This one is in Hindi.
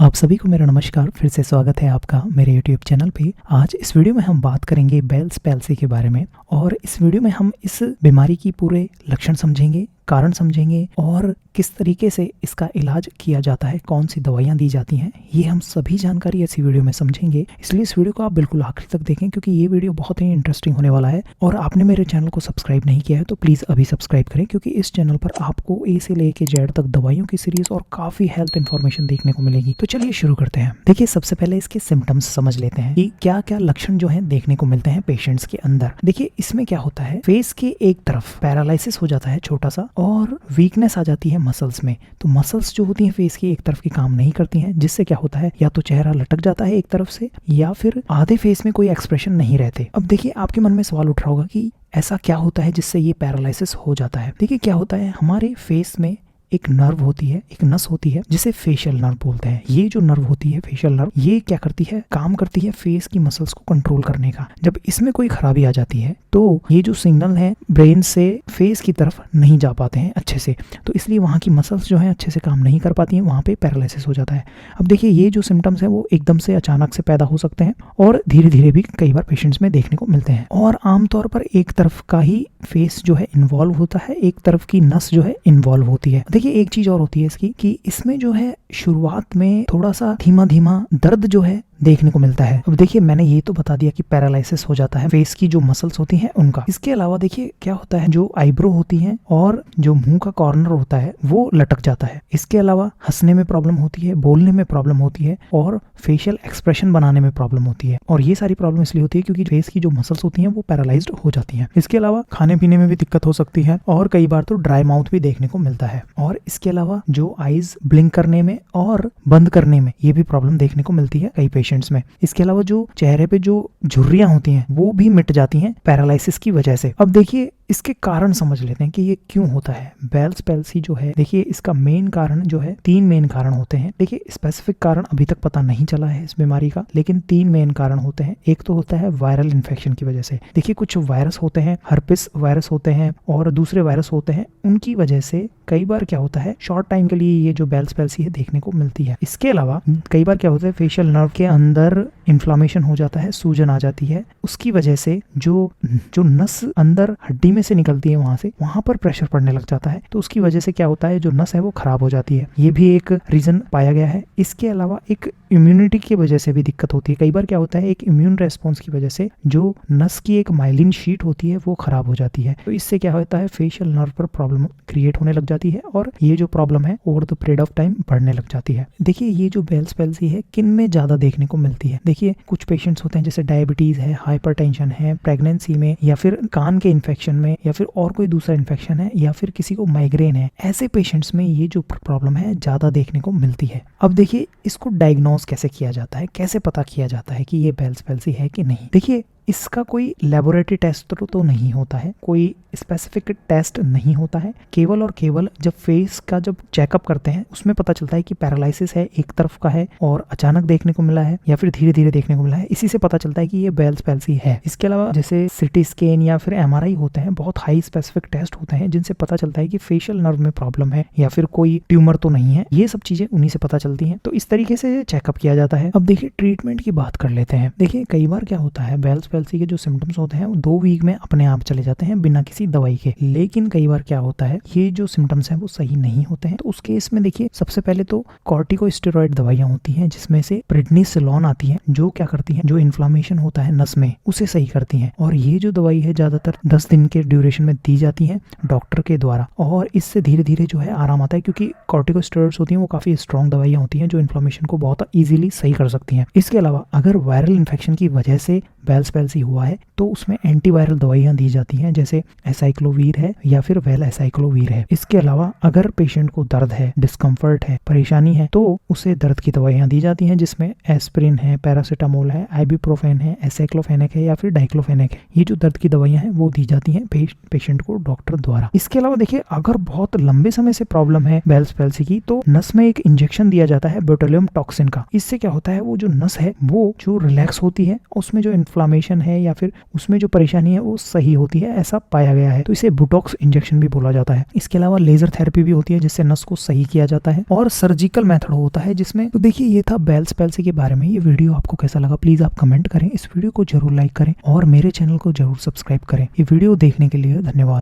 आप सभी को मेरा नमस्कार। फिर से स्वागत है आपका मेरे YouTube चैनल पे। आज इस वीडियो में हम बात करेंगे बेल्स पैल्सी के बारे में और इस वीडियो में हम इस बीमारी की पूरे लक्षण समझेंगे, कारण समझेंगे और किस तरीके से इसका इलाज किया जाता है, कौन सी दवाइयाँ दी जाती हैं, ये हम सभी जानकारी इसी वीडियो में समझेंगे। इसलिए इस वीडियो को आप बिल्कुल आखिर तक देखें क्योंकि ये वीडियो बहुत ही इंटरेस्टिंग होने वाला है। और आपने मेरे चैनल को सब्सक्राइब नहीं किया है तो प्लीज़ अभी सब्सक्राइब करें क्योंकि इस चैनल पर आपको ए से लेके जेड तक दवाइयों की सीरीज और काफ़ी हेल्थ इन्फॉर्मेशन देखने को मिलेगी। तो चलिए शुरू करते हैं। देखिए, सबसे पहले इसके सिम्टम्स समझ लेते हैं कि क्या क्या लक्षण जो है देखने को मिलते हैं पेशेंट्स के अंदर। देखिए, इसमें क्या होता है, फेस के एक तरफ पैरालिसिस हो जाता है छोटा सा और वीकनेस आ जाती है मसल्स में। तो मसल्स जो होती हैं फेस की एक तरफ की काम नहीं करती हैं, जिससे क्या होता है, या तो चेहरा लटक जाता है एक तरफ से या फिर आधे फेस में कोई एक्सप्रेशन नहीं रहते। अब देखिए, आपके मन में सवाल उठ रहा होगा कि ऐसा क्या होता है जिससे ये पैरालिसिस हो जाता है। देखिए, क्या होता है, हमारे फेस में एक नर्व होती है, एक नस होती है जिसे फेशियल नर्व बोलते हैं। ये जो नर्व होती है फेशियल नर्व, ये क्या करती है, काम करती है फेस की मसल्स को कंट्रोल करने का। जब इसमें कोई खराबी आ जाती है तो ये जो सिग्नल है ब्रेन से फेस की तरफ नहीं जा पाते हैं अच्छे से, तो इसलिए वहाँ की मसल्स जो है अच्छे से काम नहीं कर पाती हैं, वहाँ पे पैरालिसिस हो जाता है। अब देखिए, ये जो सिम्टम्स है वो एकदम से अचानक से पैदा हो सकते हैं और धीरे धीरे भी कई बार पेशेंट्स में देखने को मिलते हैं। और आमतौर पर एक तरफ का ही फेस जो है इन्वॉल्व होता है, एक तरफ की नस जो है इन्वॉल्व होती है। देखिए, एक चीज और होती है इसकी कि इसमें जो है शुरुआत में थोड़ा सा धीमा धीमा दर्द जो है देखने को मिलता है। अब देखिए, मैंने ये तो बता दिया कि पैरालिसिस हो जाता है फेस की जो मसल्स होती हैं उनका। इसके अलावा देखिए क्या होता है, जो आईब्रो होती है और जो मुंह का कॉर्नर होता है वो लटक जाता है। इसके अलावा हंसने में प्रॉब्लम होती है, बोलने में प्रॉब्लम होती है और फेशियल एक्सप्रेशन बनाने में प्रॉब्लम होती है। और ये सारी प्रॉब्लम इसलिए होती है क्योंकि फेस की जो मसल्स होती हैं वो पैरालाइज्ड हो जाती हैं। इसके अलावा खाने पीने में भी दिक्कत हो सकती है और कई बार तो ड्राई माउथ भी देखने को मिलता है। और इसके अलावा जो आईज ब्लिंक करने में और बंद करने में ये भी प्रॉब्लम देखने को मिलती है कई पेशेंट्स में। इसके अलावा जो चेहरे पे जो झुर्रियां होती हैं वो भी मिट जाती हैं पैरालिसिस की वजह से। अब देखिए, इसके कारण समझ लेते हैं कि ये क्यों होता है। बेल्स पैल्सी जो है, देखिए इसका मेन कारण जो है, 3 मेन कारण होते हैं। देखिए, स्पेसिफिक कारण अभी तक पता नहीं चला है इस बीमारी का, लेकिन 3 मेन कारण होते हैं। एक तो होता है वायरल इन्फेक्शन की वजह से। देखिए, कुछ वायरस होते हैं, हर्पिस वायरस होते हैं और दूसरे वायरस होते हैं, उनकी वजह से कई बार क्या होता है, शॉर्ट टाइम के लिए ये जो बेल्स पैल्सी है देखने को मिलती है। इसके अलावा कई बार क्या होता है, फेशियल नर्व के अंदर इन्फ्लामेशन हो जाता है, सूजन आ जाती है। उसकी वजह से जो नस अंदर हड्डी में से निकलती है वहां पर प्रेशर पड़ने लग जाता है, तो उसकी वजह से क्या होता है, जो नस है वो खराब हो जाती है। ये भी एक रीजन पाया गया है। इसके अलावा एक इम्यूनिटी की वजह से भी दिक्कत होती है। कई बार क्या होता है, एक इम्यून रेस्पॉन्स की वजह से जो नस की एक माइलिन शीट होती है वो खराब हो जाती है। तो इससे क्या होता है, फेशियल नर्व पर प्रॉब्लम क्रिएट होने लग जाती है और ये जो प्रॉब्लम है over the period of time बढ़ने लग जाती है। देखिए, ये जो बेल्स पैल्सी है किन में ज्यादा देखने को मिलती है। देखिए, कुछ पेशेंट्स होते हैं जैसे डायबिटीज है, हाइपरटेंशन है, प्रेगनेंसी में, या फिर कान के इन्फेक्शन में, या फिर और कोई दूसरा इन्फेक्शन है, या फिर किसी को माइग्रेन है। ऐसे पेशेंट्स में ये जो प्रॉब्लम है ज्यादा देखने को मिलती है। अब देखिए, इसको डायग्नोज कैसे किया जाता है, कैसे पता किया जाता है कि ये बेल्स पैल्सी है कि नहीं। देखिए, इसका कोई लेबोरेटरी टेस्ट तो नहीं होता है, कोई स्पेसिफिक टेस्ट नहीं होता है। केवल और केवल जब फेस का जब चेकअप करते हैं उसमें पता चलता है कि पैरालिसिस है, एक तरफ का है और अचानक देखने को मिला है या फिर धीरे धीरे देखने को मिला है। इसी से पता चलता है कि ये बेल्स पैल्सी है। इसके अलावा जैसे सिटी स्कैन या फिर MRI होते हैं, बहुत हाई स्पेसिफिक टेस्ट होते हैं जिनसे पता चलता है कि फेशियल नर्व में प्रॉब्लम है या फिर कोई ट्यूमर तो नहीं है। ये सब चीजें उन्हीं से पता चलती हैं। तो इस तरीके से चेकअप किया जाता है। अब देखिए, ट्रीटमेंट की बात कर लेते हैं। देखिए, कई बार क्या होता है, बेल्स पैल्सी के जो सिम्टम्स होते हैं वो 2 वीक में अपने आप चले जाते हैं बिना किसी दवाई के। लेकिन कई बार क्या होता है, ये जो सिम्टम्स हैं वो सही नहीं होते हैं। तो उस केस में देखिए, सबसे पहले तो कॉर्टिकोस्टेरॉइड दवाइयां होती हैं जिसमें से प्रेडनिसोलोन आती है, जो क्या करती है, जो इन्फ्लामेशन होता है नस में उसे सही करती है। और ये जो दवाई है ज्यादातर 10 दिन के ड्यूरेशन में दी जाती है डॉक्टर के द्वारा और इससे धीरे धीरे जो है आराम आता है, क्योंकि कॉर्टिकोस्टेरॉइड्स होती हैं वो काफी स्ट्रॉन्ग दवाइयां होती हैं जो इन्फ्लामेशन को बहुत इजीली सही कर सकती हैं। इसके अलावा अगर वायरल इन्फेक्शन की वजह से बेल्स पैल्सी हुआ है तो उसमें एंटीवायरल दवाइयां दी जाती हैं, जैसे एसाइक्लोवीर है या फिर वेल एसाइक्लोवीर है। इसके अलावा अगर पेशेंट को दर्द है, डिस्कम्फर्ट है, परेशानी है तो उसे दर्द की दवाइयां दी जाती हैं, जिसमें एस्प्रिन है, पैरासीटामोल है, आइबुप्रोफेन है, एसाइक्लोफेनेक है या फिर डाइक्लोफेनेक है। ये जो दर्द की दवाइयां हैं वो दी जाती हैं पेशेंट को डॉक्टर द्वारा। इसके अलावा देखिए, अगर बहुत लंबे समय से प्रॉब्लम है बेल्स पैल्सी की तो नस में एक इंजेक्शन दिया जाता है बोटुलियम टॉक्सिन का। इससे क्या होता है, वो जो नस है वो जो रिलैक्स होती है, उसमें जो इन्फ्लामेशन है या फिर उसमें जो परेशानी है वो सही होती है, ऐसा पाया गया है। तो इसे बोटॉक्स इंजेक्शन भी बोला जाता है। इसके अलावा लेजर थेरेपी भी होती है जिससे नस को सही किया जाता है, और सर्जिकल मेथड होता है जिसमें। तो देखिए ये था बेल्स पैल्सी के बारे में। ये वीडियो आपको कैसा लगा प्लीज आप कमेंट करें, इस वीडियो को जरूर लाइक करें और मेरे चैनल को जरूर सब्सक्राइब करें। ये वीडियो देखने के लिए धन्यवाद।